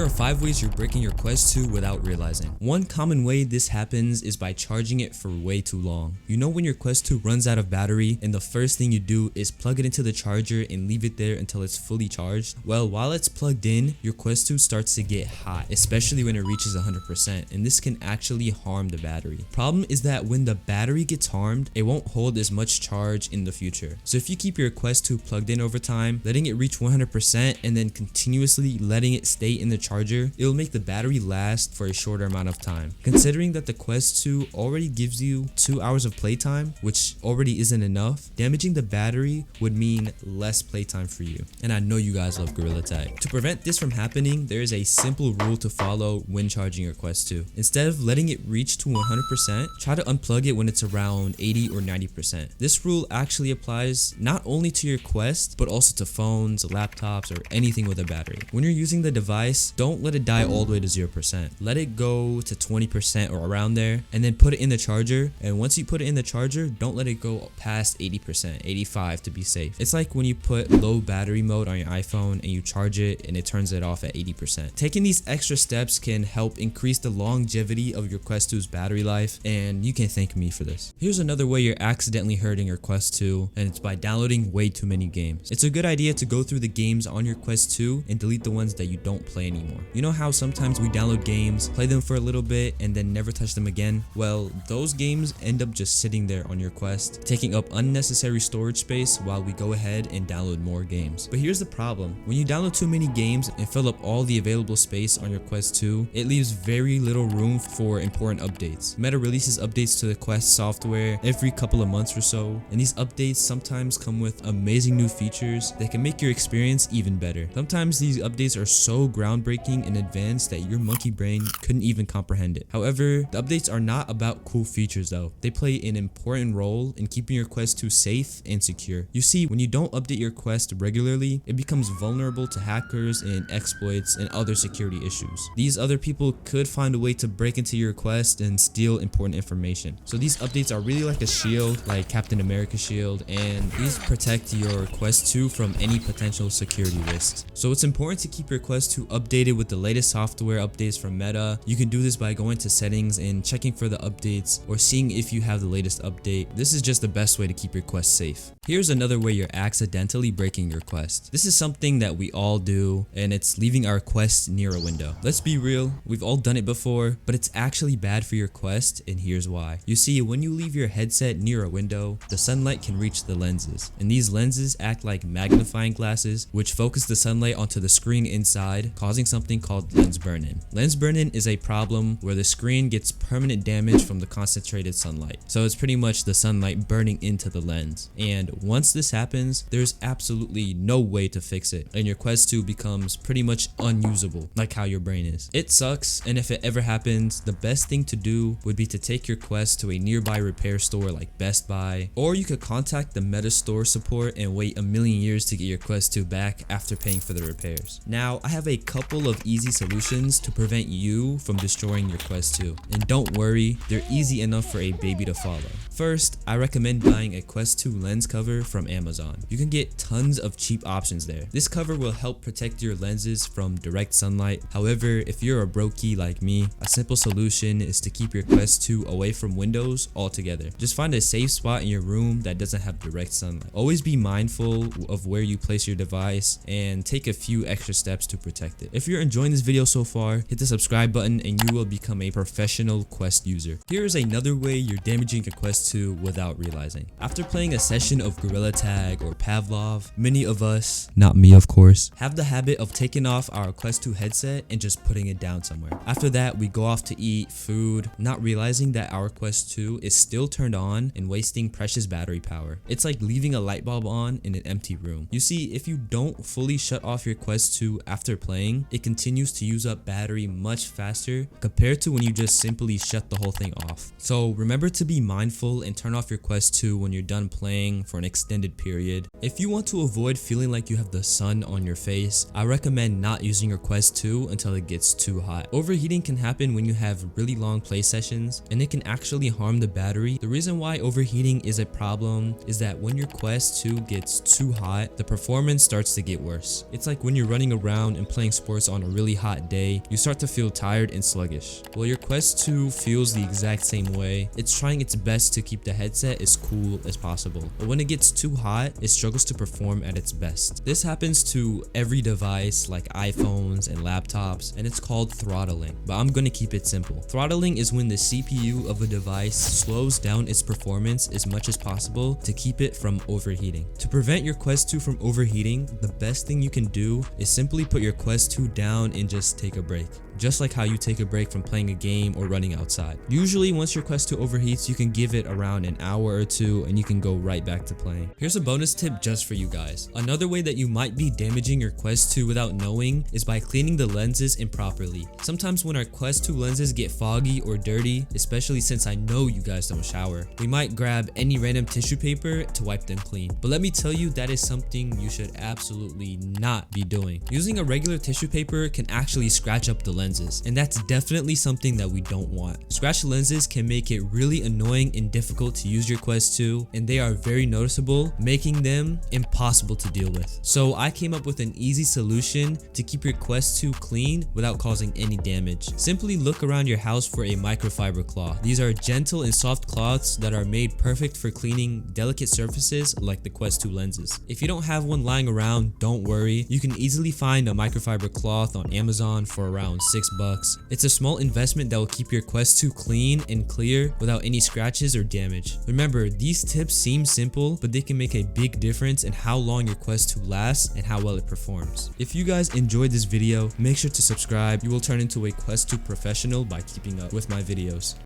There are 5 ways you're breaking your Quest 2 without realizing. One common way this happens is by charging it for way too long. You know when your Quest 2 runs out of battery and the first thing you do is plug it into the charger and leave it there until it's fully charged? Well, while it's plugged in, your Quest 2 starts to get hot, especially when it reaches 100%, and this can actually harm the battery. Problem is that when the battery gets harmed, it won't hold as much charge in the future. So if you keep your Quest 2 plugged in over time, letting it reach 100% and then continuously letting it stay in the charger, it will make the battery last for a shorter amount of time. Considering that the Quest 2 already gives you 2 hours of playtime, which already isn't enough, damaging the battery would mean less playtime for you. And I know you guys love Gorilla Tag. To prevent this from happening, there is a simple rule to follow when charging your Quest 2. Instead of letting it reach to 100%, try to unplug it when it's around 80 or 90%. This rule actually applies not only to your Quest, but also to phones, laptops, or anything with a battery. When you're using the device, don't let it die all the way to 0%. Let it go to 20% or around there, and then put it in the charger. And once you put it in the charger, don't let it go past 80%, 85 to be safe. It's like when you put low battery mode on your iPhone and you charge it and it turns it off at 80%. Taking these extra steps can help increase the longevity of your Quest 2's battery life, and you can thank me for this. Here's another way you're accidentally hurting your Quest 2, and it's by downloading way too many games. It's a good idea to go through the games on your Quest 2 and delete the ones that you don't play anymore. You know how sometimes we download games, play them for a little bit, and then never touch them again? Well, those games end up just sitting there on your Quest, taking up unnecessary storage space while we go ahead and download more games. But here's the problem. When you download too many games and fill up all the available space on your Quest 2, it leaves very little room for important updates. Meta releases updates to the Quest software every couple of months or so, and these updates sometimes come with amazing new features that can make your experience even better. Sometimes these updates are so groundbreaking and advanced that your monkey brain couldn't even comprehend it. However, the updates are not about cool features though. They play an important role in keeping your Quest 2 safe and secure. You see, when you don't update your Quest regularly, it becomes vulnerable to hackers and exploits and other security issues. These other people could find a way to break into your Quest and steal important information. So these updates are really like a shield, like Captain America's shield, and these protect your Quest 2 from any potential security risks. So it's important to keep your Quest 2 updated with the latest software updates from Meta. You can do this by going to settings and checking for the updates or seeing if you have the latest update. This is just the best way to keep your Quest safe. Here's another way you're accidentally breaking your Quest. This is something that we all do, and it's leaving our Quest near a window. Let's be real, we've all done it before, but it's actually bad for your Quest, and here's why. You see, when you leave your headset near a window, the sunlight can reach the lenses, and these lenses act like magnifying glasses, which focus the sunlight onto the screen inside, causing something called lens burn-in. Lens burn-in is a problem where the screen gets permanent damage from the concentrated sunlight. So it's pretty much the sunlight burning into the lens. And once this happens, there's absolutely no way to fix it, and your Quest 2 becomes pretty much unusable, like how your brain is. It sucks, and if it ever happens, the best thing to do would be to take your Quest to a nearby repair store like Best Buy, or you could contact the Meta store support and wait a million years to get your Quest 2 back after paying for the repairs. Now, I have a couple of easy solutions to prevent you from destroying your Quest 2, and don't worry, they're easy enough for a baby to follow. First, I recommend buying a Quest 2 lens cover from Amazon. You can get tons of cheap options there. This cover will help protect your lenses from direct sunlight. However, if you're a brokey like me, a simple solution is to keep your Quest 2 away from windows altogether. Just find a safe spot in your room that doesn't have direct sunlight. Always be mindful of where you place your device and take a few extra steps to protect it. If you're enjoying this video so far, hit the subscribe button and you will become a professional Quest user. Here is another way you're damaging your Quest 2 without realizing. After playing a session of Gorilla Tag or Pavlov, many of us, not me of course, have the habit of taking off our Quest 2 headset and just putting it down somewhere. After that, we go off to eat food, not realizing that our Quest 2 is still turned on and wasting precious battery power. It's like leaving a light bulb on in an empty room. You see, if you don't fully shut off your Quest 2 after playing, it continues to use up battery much faster compared to when you just simply shut the whole thing off. So remember to be mindful and turn off your Quest 2 when you're done playing for an extended period. If you want to avoid feeling like you have the sun on your face, I recommend not using your Quest 2 until it gets too hot. Overheating can happen when you have really long play sessions, and it can actually harm the battery. The reason why overheating is a problem is that when your Quest 2 gets too hot, the performance starts to get worse. It's like when you're running around and playing sports on a really hot day, you start to feel tired and sluggish. Well, your Quest 2 feels the exact same way. It's trying its best to keep the headset as cool as possible, but when it gets too hot, it struggles to perform at its best. This happens to every device like iPhones and laptops, and it's called throttling, but I'm gonna keep it simple. Throttling is when the CPU of a device slows down its performance as much as possible to keep it from overheating. To prevent your Quest 2 from overheating, the best thing you can do is simply put your Quest 2 down and just take a break. Just like how you take a break from playing a game or running outside. Usually once your Quest 2 overheats, you can give it around an hour or two and you can go right back to playing. Here's a bonus tip just for you guys. Another way that you might be damaging your Quest 2 without knowing is by cleaning the lenses improperly. Sometimes when our Quest 2 lenses get foggy or dirty, especially since I know you guys don't shower, we might grab any random tissue paper to wipe them clean. But let me tell you, that is something you should absolutely not be doing. Using a regular tissue paper can actually scratch up the lenses, and that's definitely something that we don't want. Scratched lenses can make it really annoying and difficult to use your Quest 2, and they are very noticeable, making them impossible to deal with. So I came up with an easy solution to keep your Quest 2 clean without causing any damage. Simply look around your house for a microfiber cloth. These are gentle and soft cloths that are made perfect for cleaning delicate surfaces like the Quest 2 lenses. If you don't have one lying around, don't worry. You can easily find a microfiber cloth on Amazon for around $6. It's a small investment that will keep your Quest 2 clean and clear without any scratches or damage. Remember, these tips seem simple, but they can make a big difference in how long your Quest 2 lasts and how well it performs. If you guys enjoyed this video, make sure to subscribe. You will turn into a Quest 2 professional by keeping up with my videos.